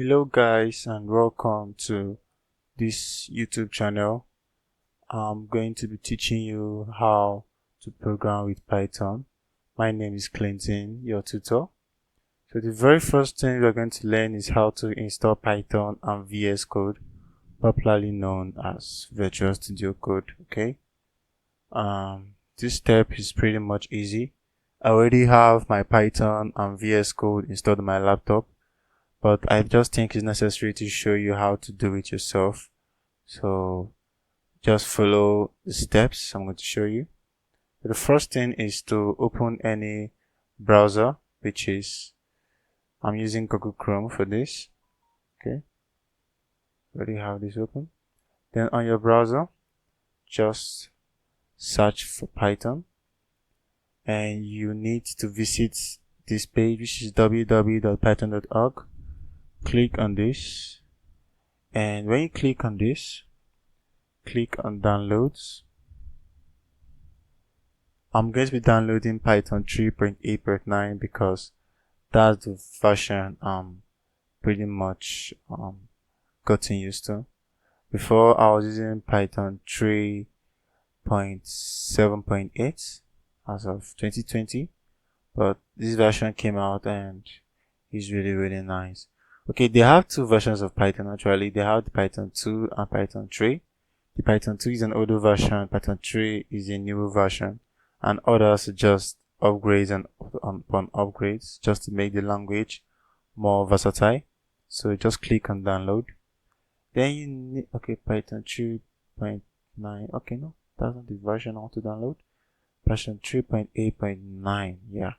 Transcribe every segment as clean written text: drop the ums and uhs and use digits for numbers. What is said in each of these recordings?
Hello guys and welcome to this YouTube channel. I'm going to be teaching you how to program with Python. My name is Clinton, your tutor. So the very first thing we're going to learn is how to install Python and Vscode, popularly known as Visual Studio Code. Okay. This step is pretty much easy. I already have my Python and Vscode installed on my laptop, but I just think it's necessary to show you how to do it yourself. So just follow the steps I'm going to show you. The first thing is to open any browser, which is, I'm using Google Chrome for this. Okay, already have this open. Then on your browser, just search for Python, and you need to visit this page, which is www.python.org. Click on this, and when you click on this, click on downloads. I'm going to be downloading Python 3.8.9 because that's the version I'm pretty much gotten used to. Before I was using Python 3.7.8 as of 2020, but this version came out and it's really nice. Okay, they have two versions of Python actually. They have the Python 2 and Python 3. The Python 2 is an older version, Python 3 is a newer version, and others are just upgrades and upon upgrades just to make the language more versatile. So just click on download. Then you need, okay, Python 3.9. Okay, no, that's not the version I want to download. Version 3.8.9, yeah.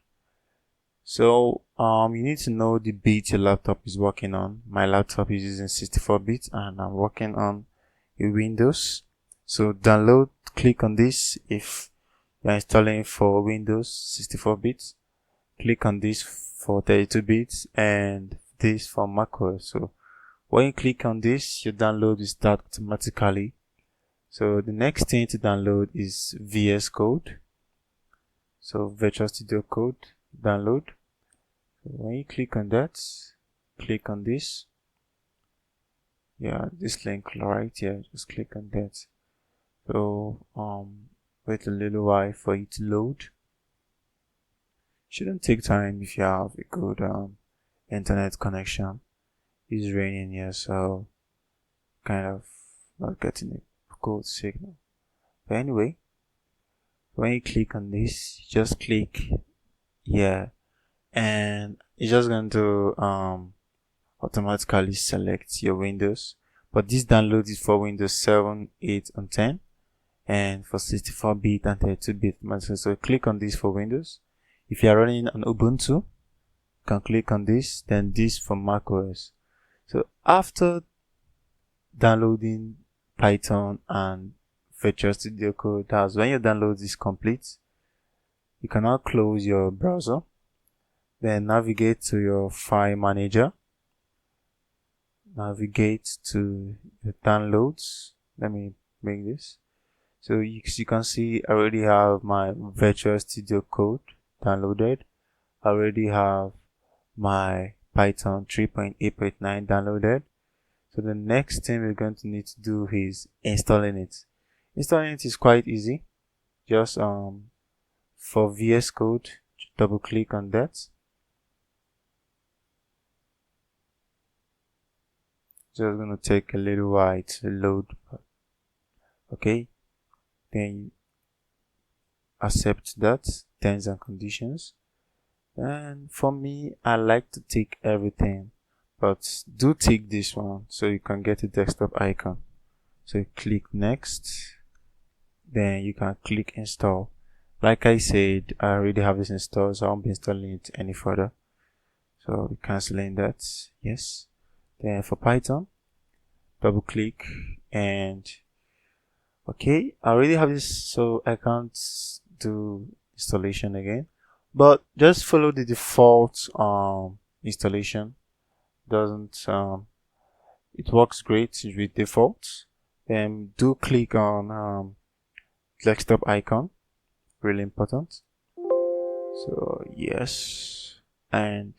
So you need to know the bit your laptop is working on. My laptop is using 64 bits and I'm working on a Windows. So download, click on this if you're installing for Windows 64 bits. Click on this for 32 bits and this for macOS. So when you click on this, your download will start automatically. So the next thing to download is Vscode. So Visual Studio Code download. When you click on that, click on this. Yeah, this link right here, just click on that. So wait a little while for it to load. Shouldn't take time if you have a good internet connection. It's raining here, so kind of not getting a good signal. But anyway, when you click on this, just click here, and it's just going to automatically select your Windows. But this download is for Windows 7, 8, and 10, and for 64-bit and 32-bit. So click on this for Windows. If you are running an Ubuntu, you can click on this, then this for macOS. So after downloading Python and Visual Studio Code, that's when your download is complete, you can now close your browser, then navigate to your file manager, navigate to the downloads. Let me make this. So you can see I already have my Visual Studio Code downloaded. I already have my Python 3.8.9 downloaded. So the next thing we're going to need to do is installing it. Installing it is quite easy. Just for VS Code, double click on that. Just gonna take a little while to load. Okay, then accept that terms and conditions. And for me, I like to tick everything, but do tick this one so you can get a desktop icon. So click next, then you can click install. Like I said, I already have this installed, so I won't be installing it any further. So canceling that, yes. Then for Python, double click, and okay, I already have this, so I can't do installation again, but just follow the default installation. Doesn't it works great with default. Then do click on desktop icon, really important. So yes, and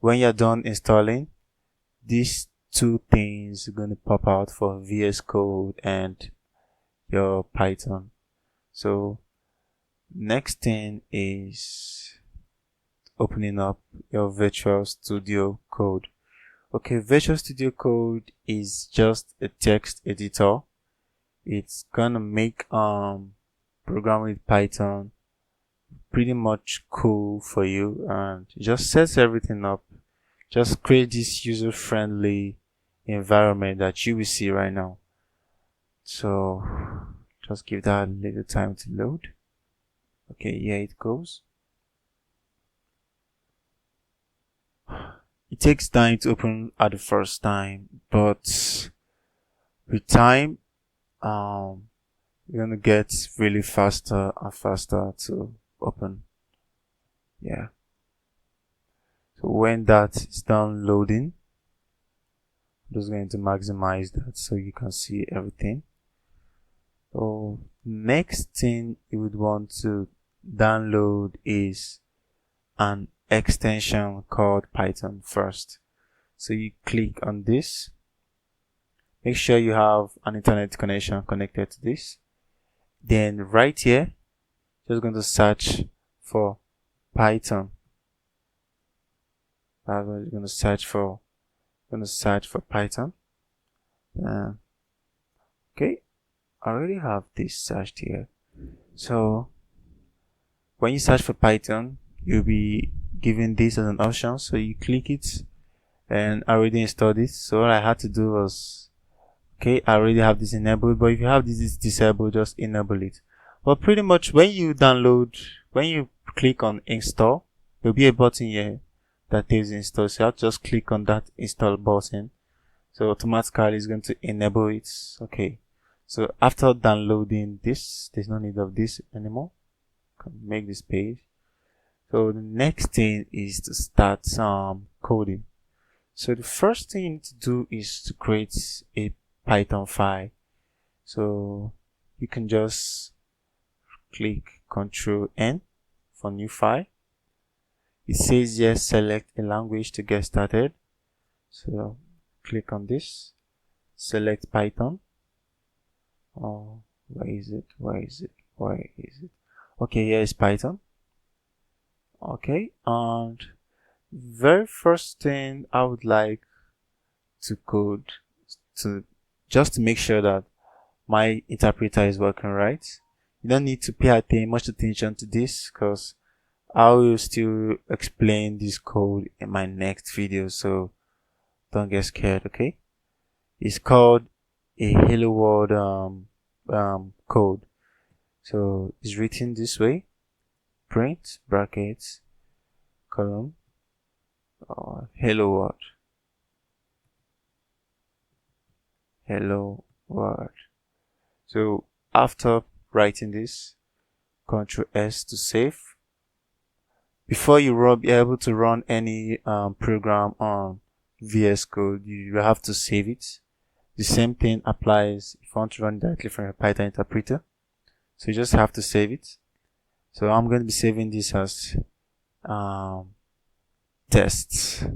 when you're done installing, these two things are going to pop out for VS Code and your Python. So next thing is opening up your Visual Studio Code. Okay, Visual Studio Code is just a text editor. It's gonna make program with Python pretty much cool for you, and it just sets everything up. Just create this user-friendly environment that you will see right now. So just give that a little time to load. Okay, here it goes. It takes time to open at the first time, but with time, you're gonna get really faster and faster to open. Yeah. So when that is done loading, I'm just going to maximize that so you can see everything. So next thing you would want to download is an extension called Python first. So you click on this. Make sure you have an internet connection connected to this. Then right here, just going to search for Python. That's what you're going to search for. I'm going to search for Python. Okay, I already have this searched here. So when you search for Python, you'll be given this as an option. So you click it, and I already installed it. So all I had to do was, okay, I already have this enabled, but if you have this disabled, just enable it. But pretty much when you click on install, there'll be a button here that says install. So you have to just click on that install button. So automatically it's going to enable it. Okay. So after downloading this, there's no need of this anymore. Can make this page. So the next thing is to start coding. So the first thing you need to do is to create a Python file. So you can just click Ctrl N for new file. It says yes, select a language to get started. So click on this, select Python. Oh, where is it? Okay, here is Python. Okay, and very first thing I would like to code just to make sure that my interpreter is working right. You don't need to pay much attention to this because I will still explain this code in my next video, so don't get scared. Okay, it's called a hello world code. So it's written this way: print brackets column hello world. So after writing this, Ctrl S to save. Before you be able to run any program on Vscode, you have to save it. The same thing applies if you want to run directly from your Python interpreter. So you just have to save it. So I'm going to be saving this as tests.py.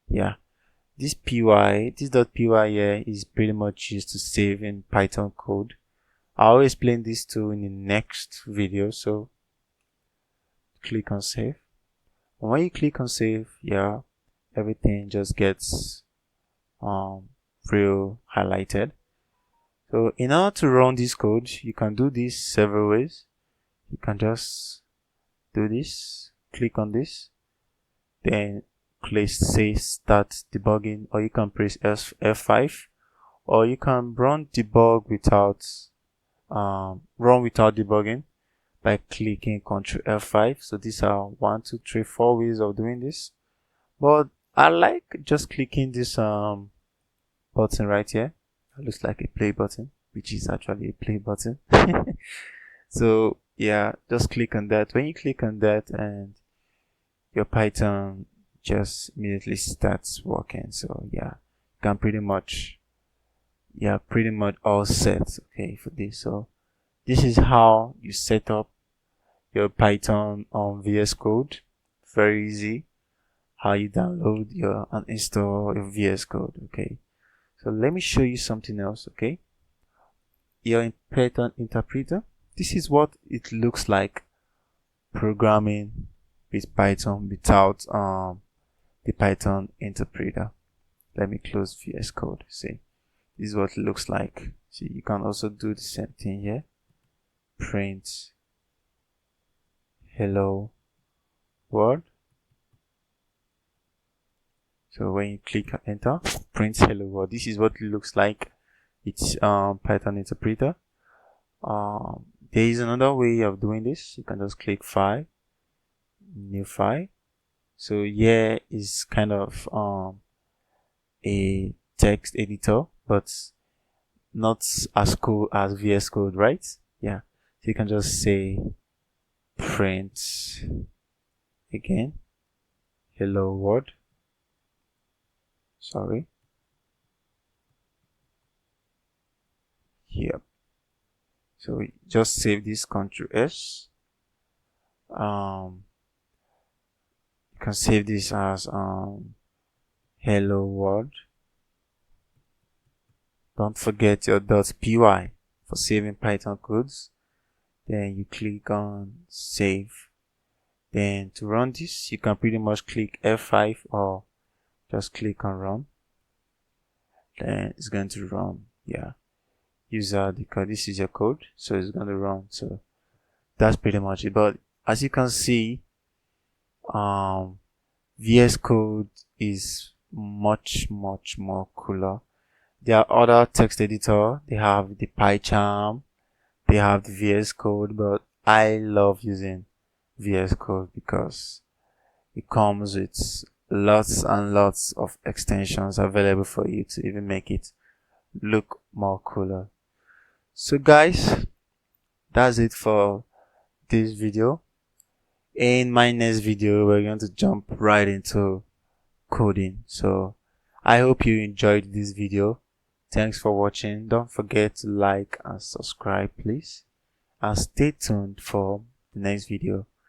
Yeah, this .py here is pretty much used to save in Python code. I'll explain this too in the next video. So click on save. And when you click on save, yeah, everything just gets real highlighted. So in order to run this code, you can do this several ways. You can just do this, click on this, then say start debugging, or you can press F5, or you can run without debugging by clicking Ctrl F5. So these are 1, 2, 3, 4 ways of doing this, but I like just clicking this button right here. It looks like a play button, which is actually a play button. So yeah, just click on that. When you click on that, and your Python just immediately starts working. So yeah, you can pretty much all set, okay, for this. So this is how you set up your Python on VS Code. Very easy. how you download your and install your VS Code. Okay, so let me show you something else. Okay, your Python interpreter. This is what it looks like programming with Python without the Python interpreter. Let me close VS Code. See, this is what it looks like. See, you can also do the same thing here. Print hello world. So when you click enter, print hello world. This is what it looks like. It's Python interpreter. There is another way of doing this. You can just click file, new file. So here is kind of a text editor, but not as cool as VS Code, right? Yeah. So you can just say print again hello world. Sorry. Here. So just save this, Ctrl S. You can save this as hello world. Don't forget your .py for saving Python codes. Then you click on save. Then to run this, you can pretty much click F5 or just click on run. Then it's going to run. Yeah. User because this is your code, so it's going to run. So that's pretty much it. But as you can see, VS Code is much more cooler. There are other text editor. They have the PyCharm, they have the VS Code, but I love using VS Code because it comes with lots and lots of extensions available for you to even make it look more cooler. So guys, that's it for this video. In my next video, we're going to jump right into coding. So I hope you enjoyed this video. Thanks for watching. Don't forget to like and subscribe, please, and stay tuned for the next video.